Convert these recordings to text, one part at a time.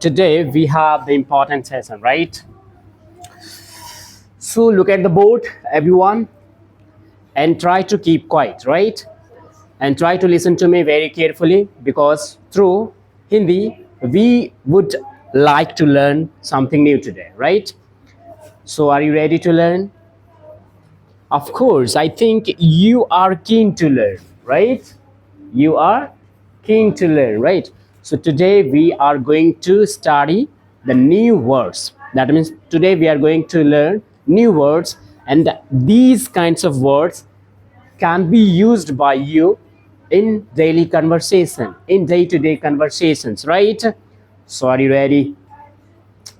today we have the important session, right? So look at the board, everyone, and try to keep quiet, right? And try to listen to me very carefully because through Hindi, we would like to learn something new today, right? So are you ready to learn? Of course, I think you are keen to learn, right? You are keen to learn, right? So today we are going to study the new words. That means today we are going to learn new words, and these kinds of words can be used by you in daily conversation, in day-to-day conversations, right? So are you ready?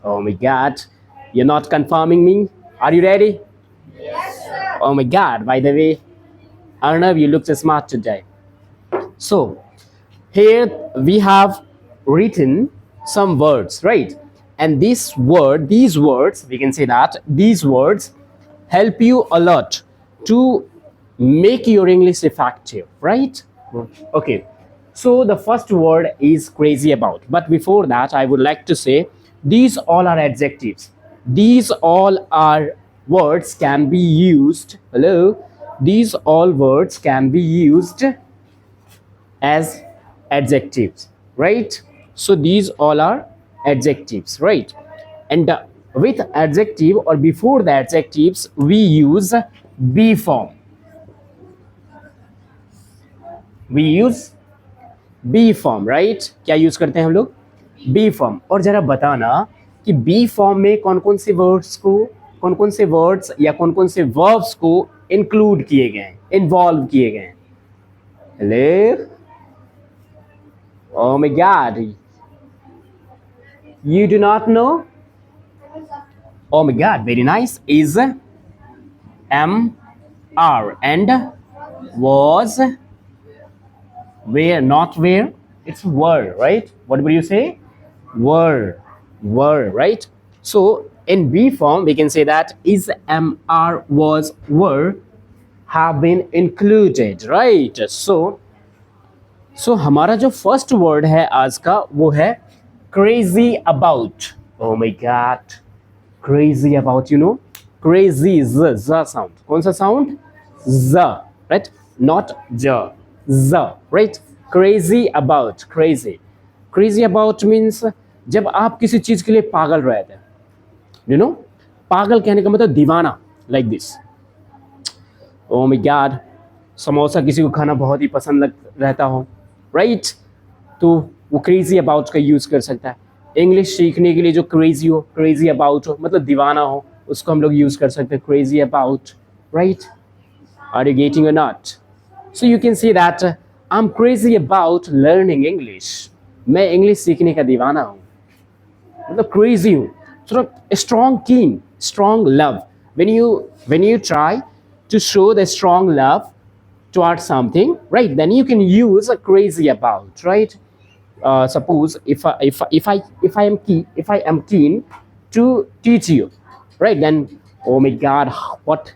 Oh my God, you're not confirming me. Are you ready? Oh my God, by the way, Arnav, you look so smart today. So here we have written some words, right? And these words, we can say that these words help you a lot to make your English effective, right? Okay. So the first word is crazy about. But before that, I would like to say these all are adjectives. These all are words can be used. Hello. These all words can be used as adjectives, right? So these all are adjectives, right? And with adjective or before the adjectives we use be form. We use B form, right? क्या use करते हैं हम लोग? B form. और जरा बताना कि B form में कौन कौन से वर्ड्स या कौन कौन से वर्ब्स को इंक्लूड किए गए हैं, इन्वॉल्व किए गए हैं. Hello, oh my god, you do not know? Oh my god, very nice. Is am, are, and was, where, not where, it's were, right? What would you say? Were, right? So in B form we can say that is, am, are, was, were have been included, right? So हमारा जो first word है आज का वो है crazy about. Oh my god, crazy about, you know, crazy, z sound. कौन सा sound? Z, right? Not j, z, right? Crazy about, crazy about means जब आप किसी चीज के लिए पागल रहते हैं, you know, पागल कहने का मतलब दीवाना, like this. Oh my god, samosa किसी को खाना बहुत ही पसंद रहता हो, राइट? तो वो क्रेजी अबाउट का यूज़ कर सकता है. इंग्लिश सीखने के लिए जो क्रेजी अबाउट हो मतलब दीवाना हो, उसको हम लोग यूज़ कर सकते हैं crazy about, right? Are you getting or not? So you can see that I am crazy about learning English. मैं इंग्लिश सीखने का दीवाना हूँ, मतलब क्रेजी हूँ. थोड़ा स्ट्रॉन्ग कीन, strong love. when you try to show the strong love towards something, right, then you can use a crazy about, right? Suppose if I am keen to teach you, right, then oh my god, what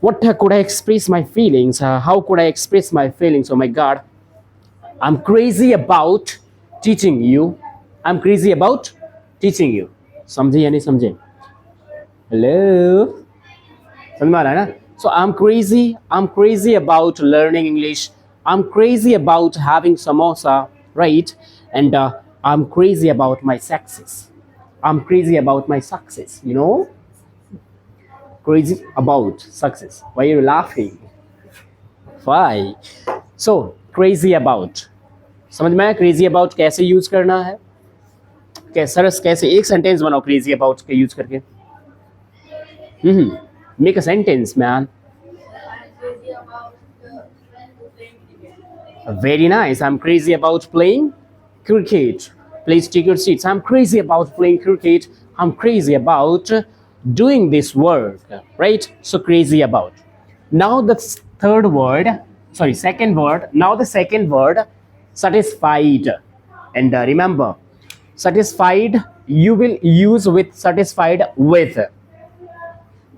could I express my feelings, how could I express my feelings? Oh my god, I'm crazy about teaching you. I'm crazy about teaching you. समझे या नहीं समझे? Hello, समझ में आ रहा है ना? So I'm crazy about learning English. I'm crazy about having samosa, right? And I'm crazy about my success. I'm crazy about my success, you know? Crazy about success. Why are you laughing? Why? So crazy about. समझ में आया crazy about कैसे use करना है? कैसे एक sentence बनाओ crazy about के यूज करके. Make a sentence, man. Very nice. I'm crazy about playing cricket. Please take your seats. I'm crazy about playing cricket. I'm crazy about doing this work, right? So crazy about. Now the second word. Now the second word, satisfied. And remember, satisfied you will use with satisfied with.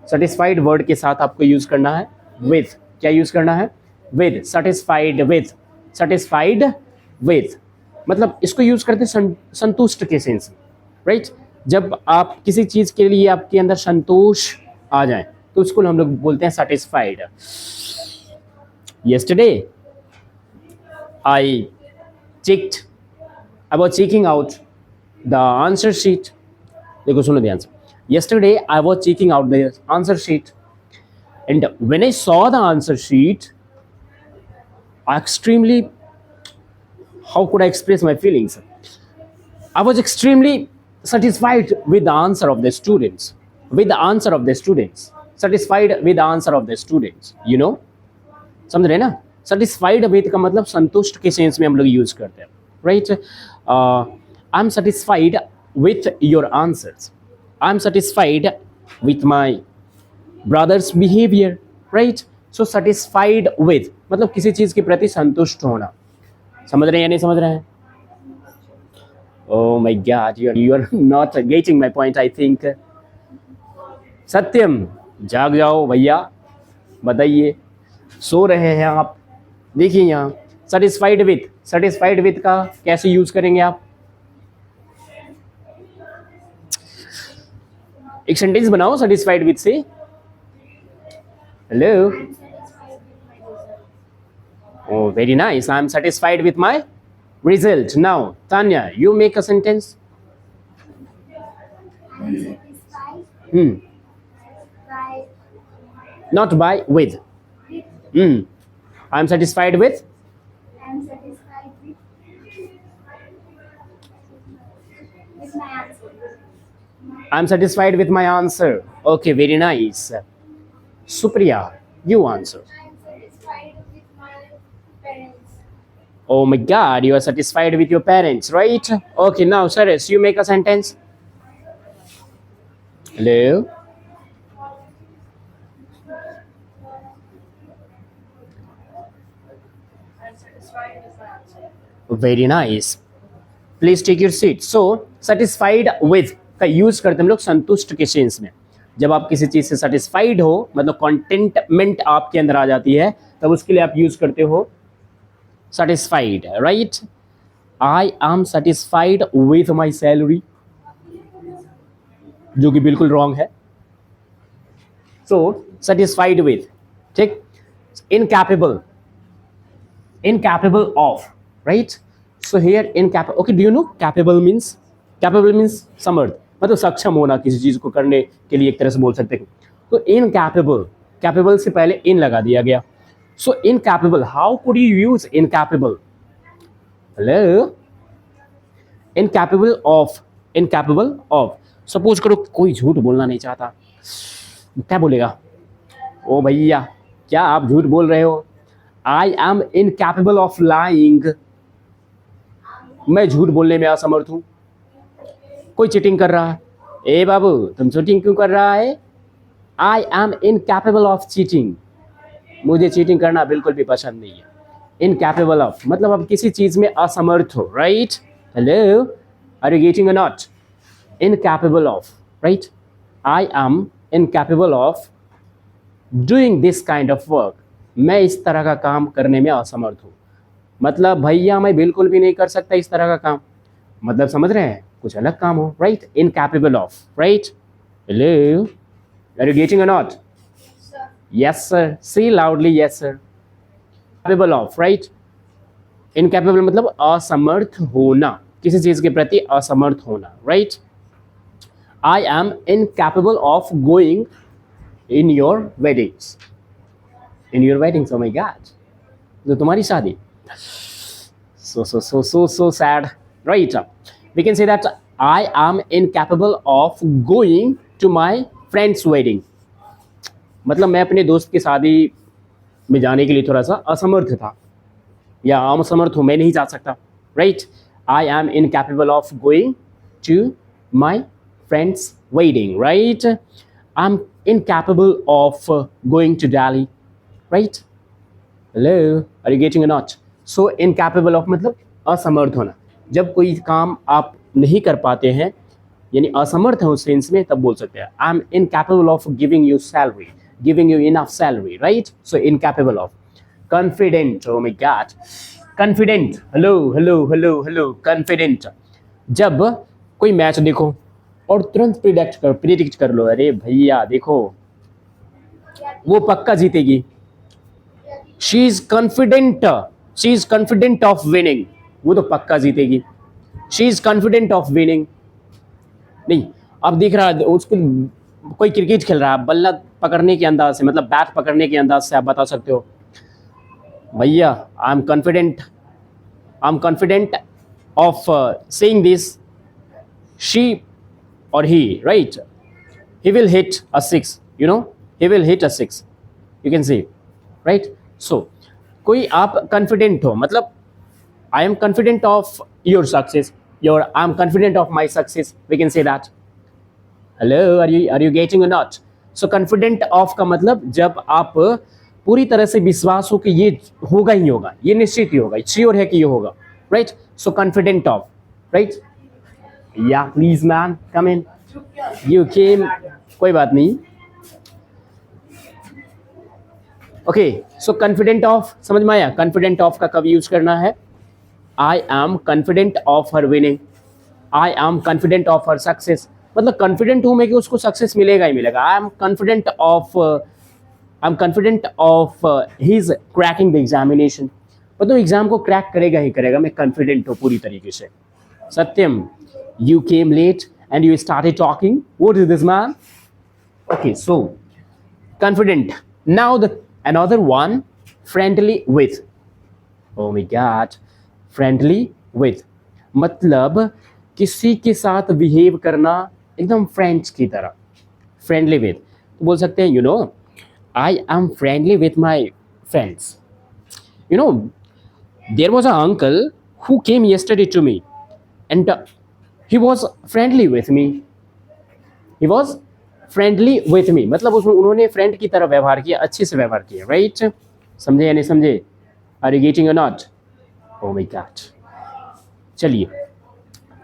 Satisfied word के साथ आपको use करना है with. क्या use करना है? With. Satisfied with, satisfied with. मतलब इसको यूज करते हैं संतुष्ट के सेंस में, राइट। जब आप किसी चीज के लिए आपके अंदर संतोष आ जाए तो उसको हम लोग बोलते हैं satisfied. yesterday I checked about checking out the answer sheet। देखो सुनो ध्यान से, yesterday I was checking out the answer sheet and when I saw the answer sheet I extremely, how could I express my feelings, I was extremely satisfied with the answer of the students, with the answer of the students, satisfied with the answer of the students, you know, समझ रहे हैं ना। Satisfied with का मतलब संतुष्ट के sense में हम लोग यूज करते हैं, right. I am satisfied with your answers, I am satisfied with my brothers behaviour, right. So satisfied with मतलब किसी चीज के प्रति संतुष्ट होना। समझ रहे हैं या नहीं समझ रहे हैं? Oh my God, you are not getting my point, I think। सत्यम, जाग जाओ भैया, बताइए, सो रहे हैं आप? देखिए यहाँ सेटिस्फाइड विथ का कैसे यूज करेंगे आप? एक सेंटेंस बनाओ सेटिस्फाइड विथ से। Hello, oh very nice, I am satisfied with my result। now Tanya, you make a sentence। not by, with। I am satisfied with, I'm satisfied with my answer. I am satisfied with my answer। okay, very nice। Supriya, you answer। I'm satisfied with my parents. oh my God, you are satisfied with your parents, right? okay, now Saras, you make a sentence। hello, I'm satisfied with my answer. very nice, please take your seat. So satisfied with का use करते हैं हम लोग संतुष्ट के sense में। जब आप किसी चीज से सेटिस्फाइड हो मतलब कंटेंटमेंट आपके अंदर आ जाती है, तब उसके लिए आप यूज करते हो satisfied, right. I am satisfied with my salary, जो कि बिल्कुल रॉन्ग है। सो सेटिस्फाइड विथ, ठीक। Incapable, incapable of, right? so here incapable, okay, do you know capable means समर्थ, मतलब सक्षम होना किसी चीज को करने के लिए, एक तरह से बोल सकते हैं। तो incapable, capable से पहले in लगा दिया गया। so incapable, how could you use incapable? hello, incapable of suppose करो कोई झूठ बोलना नहीं चाहता, क्या बोलेगा? ओ भैया, क्या आप झूठ बोल रहे हो? I am incapable of lying। मैं झूठ बोलने में असमर्थ हूं। कोई चीटिंग कर रहा है, ए बाबू तुम चीटिंग क्यों कर रहा है? I am incapable of cheating। मुझे चीटिंग करना बिल्कुल भी पसंद नहीं है। incapable of मतलब आप किसी चीज में असमर्थ हो, right. Hello, are you getting or not? incapable of, right? I am incapable of doing this kind of work। मैं इस तरह का काम करने में असमर्थ हूँ। मतलब भैया मैं बिल्कुल भी नहीं कर सकता इस तरह का काम, मतलब समझ रहे हैं, कुछ अलग काम हो, right. Incapable of, right. Hello, are you getting or not? Sir, yes sir, see loudly, yes sir. Capable of, right. Incapable मतलब असमर्थ होना, किसी चीज के प्रति असमर्थ होना, right. I am incapable of going in your weddings, in your weddings, oh my god, तो तुम्हारी शादी। so sad, right? we can say that I am incapable of going to my friend's wedding। मतलब मैं अपने दोस्त की शादी में जाने के लिए थोड़ा सा असमर्थ था या असमर्थ हूँ, मैं नहीं जा सकता, right. I am incapable of going to my friends wedding, right. I am incapable of going to Delhi, right. Hello, are you getting or not? So incapable of मतलब असमर्थ होना। जब कोई काम आप नहीं कर पाते हैं यानी असमर्थ है उस सेंस में, तब बोल सकते हैं I am incapable of giving you salary, giving you enough salary, right. So incapable of. Confident, O my God, confident, hello hello hello hello, confident. जब कोई मैच देखो और तुरंत प्रिडिक्ट कर लो, अरे भैया देखो वो पक्का जीतेगी, she is confident, she is confident of winning, वो तो पक्का जीतेगी, she is confident of winning. नहीं, अब दिख रहा है उसको, कोई क्रिकेट खेल रहा है, बल्ला पकड़ने के अंदाज से, मतलब बैट पकड़ने के अंदाज से आप बता सकते हो, भैया I am confident, I am confident of saying this, she और ही, right, he will hit a six, you know, he will hit a six, you can see, right? So कोई आप confident हो, मतलब I am confident of your success, your I am confident of my success, we can say that, hello, are you getting or not? So confident of का मतलब जब आप पूरी तरह से विश्वास हो कि ये होगा ही होगा, ये निश्चित ही होगा, श्योर है कि ये होगा, right? So confident of, right? Yeah, please man, come in. You came, कोई बात नहीं। ओके, सो कॉन्फिडेंट ऑफ समझ में आया, कॉन्फिडेंट ऑफ का कब यूज करना है, I am confident of her winning, I am confident of her success, मतलब कॉन्फिडेंट हूं मैं कि उसको सक्सेस मिलेगा ही मिलेगा, I am confident of, I am confident of his cracking the examination, मतलब एग्जाम को क्रैक करेगा ही करेगा, मैं कॉन्फिडेंट हूँ पूरी तरीके से। सत्यम, you came late and you started talking, what is this man? Okay, so confident. Now the another one, friendly with, oh my god, friendly with मतलब किसी के साथ बिहेव करना एकदम फ्रेंड्स की तरह, फ्रेंडली विद, तो बोल सकते हैं you know I M friendly with my friends, you know, there was an uncle who came yesterday to me and he was friendly with me, he was friendly with me, मतलब उसमें उन्होंने friend की तरह व्यवहार किया, अच्छे से व्यवहार किया, राइट? समझे या नहीं समझे? Are you getting or not? O my God, चलिए,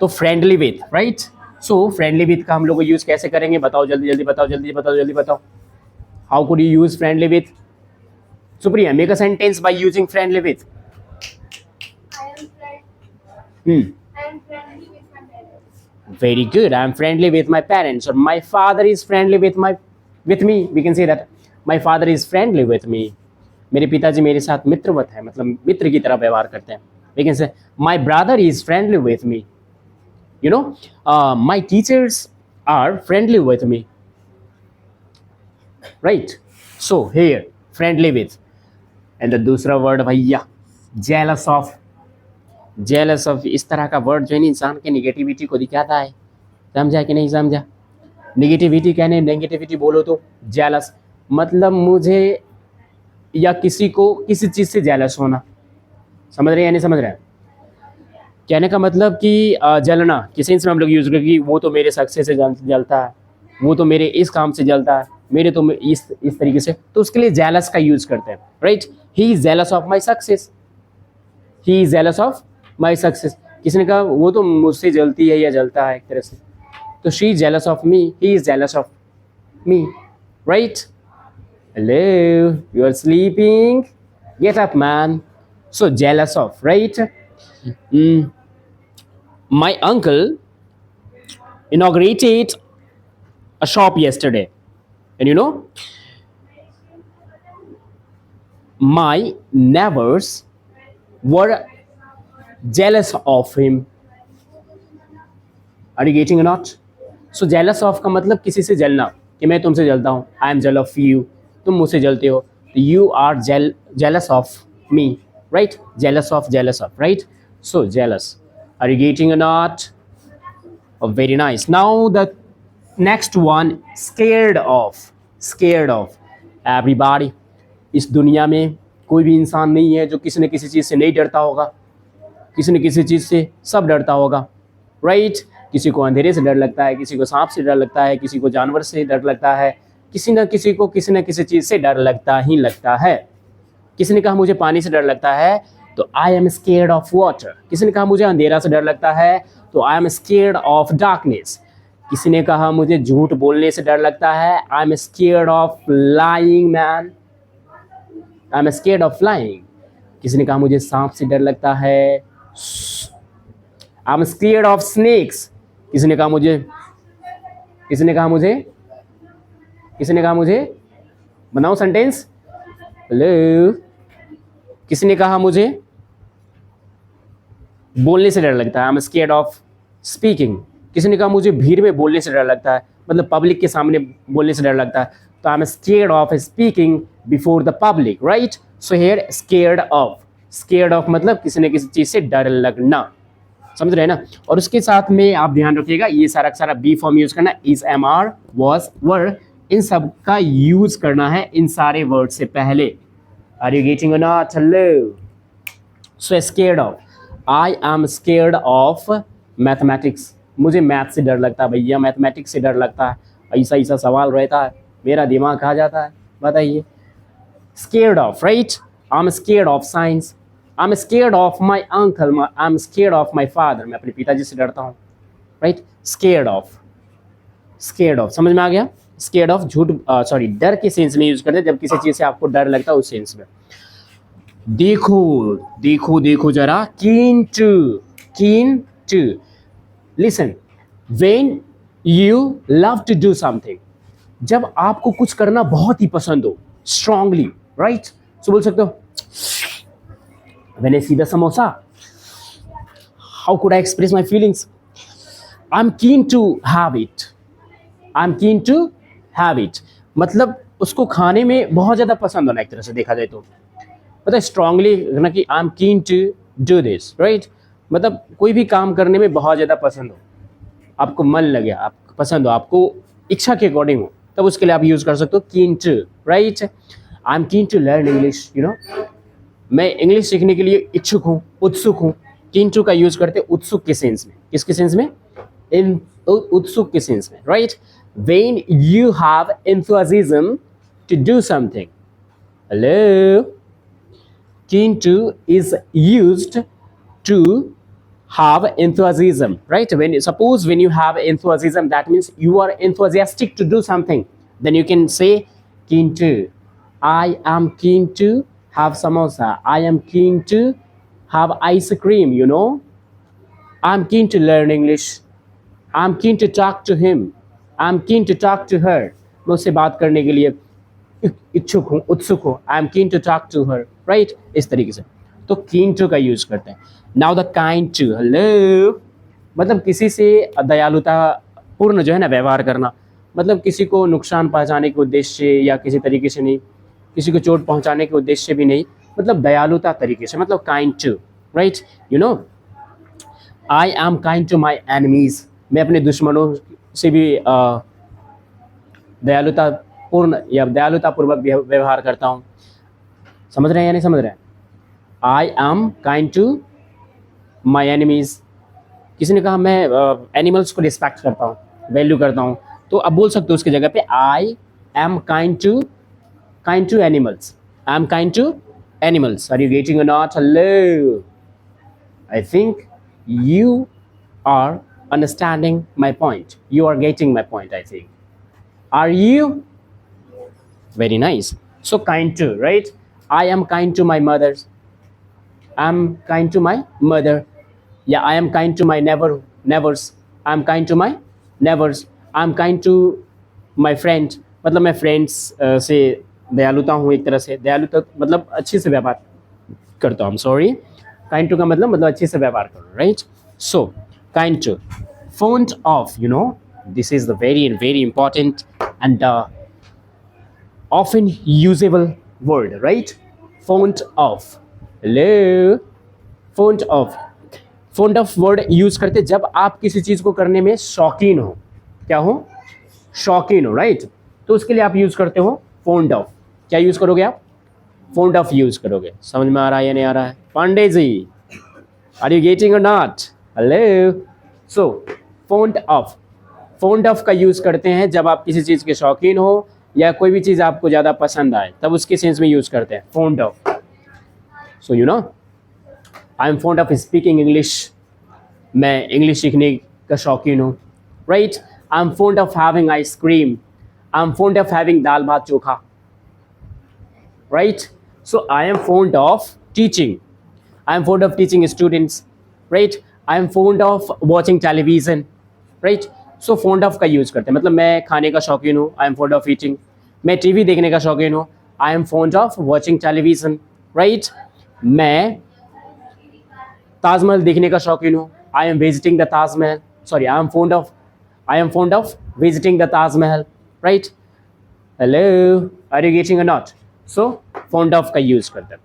तो friendly with, right? So friendly with का हम लोग यूज कैसे करेंगे, बताओ जल्दी जल्दी बताओ, जल्दी बताओ, जल्दी बताओ, how could you use friendly with? Supriya, make a sentence by using friendly with. I am friendly with my parents. Very good. I am friendly with my parents, or my father is friendly with me. We can say that my father is friendly with me. मेरे पिताजी मेरे साथ मित्रवत है, मतलब मित्र की तरह व्यवहार करते हैं। We can say my brother is friendly with me. You know, my teachers are friendly with me. Right? So here, friendly with, and the दूसरा word भैया, jealous of. जेलस ऑफ, इस तरह का वर्ड जो है ना इंसान के निगेटिविटी को दिखाता है, समझा कि नहीं समझा? निगेटिविटी कहने, नेगेटिविटी बोलो तो जेलस, मतलब मुझे या किसी को किसी चीज़ से जेलस होना, समझ रहे हैं या नहीं समझ रहे हैं? कहने का मतलब कि जलना, किसी से हम लोग यूज़ करें कि वो तो मेरे सक्सेस से जलता है, वो तो मेरे इस काम से जलता है, मेरे तो इस तरीके से, तो उसके लिए जेलस का यूज़ करते हैं, right? He is jealous of my success, he is jealous of my success. किसी ने कहा वो तो मुझसे जलती है या जलता है एक तरह से, तो she is jealous of me, he is jealous of me, right? Hello, you are sleeping, get up man. So jealous of, right? My uncle inaugurated a shop yesterday, and you know, my neighbors were jealous of him. Are you getting or not? So jealous of का मतलब किसी से जलना, कि मैं तुमसे जलता हूँ, I am jealous of you, तुम मुझसे जलते हो, तो you are jealous of me, right? Jealous of, right? So jealous. Are you getting or not? Oh, very nice. Now the next one, scared of. Scared of. Everybody, इस दुनिया में कोई भी इंसान नहीं है जो किसी न किसी चीज़ से नहीं डरता होगा, किसी न किसी चीज़ से सब डरता होगा, राइट? किसी को अंधेरे से डर लगता है, किसी को सांप से डर लगता है, किसी को जानवर से डर लगता है, किसी न किसी को किसी न किसी चीज़ से डर लगता ही लगता है। किसी ने कहा मुझे पानी से डर लगता है, तो I am scared of water. किसी ने कहा मुझे अंधेरा से डर लगता है, तो I am scared of darkness. किसी ने कहा मुझे झूठ बोलने से डर लगता है, I am scared of lying man, I am scared of lying. किसी ने कहा मुझे सांप से डर लगता है, I am scared of snakes. किसी ने कहा मुझे किसी ने कहा मुझे किसी ने कहा मुझे बनाओ सेंटेंस। हेलो, किसी ने कहा मुझे बोलने से डर लगता है, I am scared of speaking. किसी ने कहा मुझे भीड़ में बोलने से डर लगता है, मतलब पब्लिक के सामने बोलने से डर लगता है, तो I am scared of speaking before the public, right. So here scared of मतलब किसी न किसी चीज से डर लगना, समझ रहे हैं ना। और उसके साथ में आप ध्यान रखिएगा ये सारा सारा बी फॉर्म यूज करना, इज, एम, आर, वॉज, वर, इन सब का यूज करना है इन सारे वर्ड से पहले। Are you getting or not? Hello. So scared of, I am scared of mathematics. मुझे मैथ से डर लगता है भैया, मैथमेटिक्स से डर लगता है, ऐसा ऐसा सवाल रहता है, मेरा दिमाग खा जाता है, बताइए। Scared of, right. I am scared of science, I am scared of my uncle, I am scared of my father. मैं अपने पिताजी से डरता हूँ, राइट। स्केयर्ड ऑफ समझ में आ गया। स्केयर्ड ऑफ झूठ सॉरी डर के सेंस में यूज करते हैं, जब किसी चीज से आपको डर लगता है उस सेंस में। देखो जरा, keen to listen, when you love to do something, जब आपको कुछ करना बहुत ही पसंद हो, स्ट्रांगली, राइट। सो बोल सकते हो when I see the samosa, how could I express my feelings, I am keen to have it, मतलब उसको खाने में बहुत ज़्यादा पसंद होना, एक तरह से देखा जाए तो पता है स्ट्रांगली ना कि I am keen to do this, right. मतलब कोई भी काम करने में बहुत ज़्यादा पसंद हो, आपको मन लगे, आपको पसंद हो, आपको इच्छा के अकॉर्डिंग हो, तब उसके लिए आप यूज़ कर सकते हो keen to, right. I am keen to learn English, you know, मैं इंग्लिश सीखने के लिए इच्छुक हूँ, उत्सुक हूँ। कीन टू का यूज़ करते उत्सुक के सेंस में, किसके सेंस में? इन उत्सुक के सेंस में, right. When you have enthusiasm to do something, hello, keen to is used to have enthusiasm, right? When you have enthusiasm, that means you are enthusiastic to do something, then you can say keen to. I am keen to have samosa, I am keen to have ice cream, you know. I'm keen to learn English, I'm keen to talk to him, I'm keen to talk to her, मैं उससे बात करने के लिए इच्छुक हूँ, उत्सुक हूँ। I am keen to talk to her, right. इस तरीके से तो कीन टू का यूज करते हैं। Now the kind to, hello, मतलब किसी से दयालुता पूर्ण जो है ना व्यवहार करना, मतलब किसी को नुकसान पहुंचाने के उद्देश्य से या किसी तरीके से नहीं, किसी को चोट पहुंचाने के उद्देश्य से भी नहीं, मतलब दयालुता तरीके से, मतलब kind to, right. You know, I am kind to my enemies, मैं अपने दुश्मनों से भी दयालुता पूर्ण या दयालुतापूर्वक व्यवहार करता हूँ। समझ रहे हैं या नहीं समझ रहे हैं? I am kind to my enemies. किसी ने कहा मैं एनिमल्स को रिस्पेक्ट करता हूँ, वैल्यू करता हूँ, तो अब बोल सकते हो उसकी जगह पे I am kind to animals, I am kind to animals. Are you getting or not? Hello, I think you are understanding my point, you are getting my point, I think. Are you? Very nice. So kind to, right? I am kind to my mother, I'm kind to my mother. Yeah, I am kind to my neighbors, I'm kind to my neighbors. I'm kind to my friend, मतलब मैं friends से दयालुता हूँ, एक तरह से दयालुता मतलब अच्छे से व्यवहार करता हूँ। सॉरी, काइंड टू का मतलब अच्छे से व्यवहार करो, right. So kind to, fond of, you know, this is the very important and often usable word, right? Fond of, hello, fond of word use करते जब आप किसी चीज को करने में शौकीन हो, क्या हो? शौकीन हो, राइट। तो उसके लिए आप यूज करते हो fond of। क्या यूज करोगे आप? fond of यूज करोगे। समझ में आ रहा है या नहीं आ रहा है? Pandey ji, are you getting or not? Hello. So fond of का यूज करते हैं जब आप किसी चीज के शौकीन हो या कोई भी चीज आपको ज्यादा पसंद आए, तब उसके सेंस में यूज करते हैं fond of। So you know, I am fond of speaking English, मैं इंग्लिश सीखने का शौकीन हूँ, right. I am fond of having ice cream, I am fond of having dal bhat chokha, right? So I am fond of teaching. I am fond of teaching students, right? I am fond of watching television, right? So fond of का use करते हैं, मतलब मैं खाने का शौकीन हूँ, I am fond of eating. मैं टीवी देखने का शौकीन हूँ, I am fond of watching television, right? मैं ताजमहल देखने का शौकीन हूँ, I am visiting the Taj Mahal. Sorry, I am fond of visiting the Taj Mahal, right? Hello, are you getting or not? So fond of का यूज करते हैं.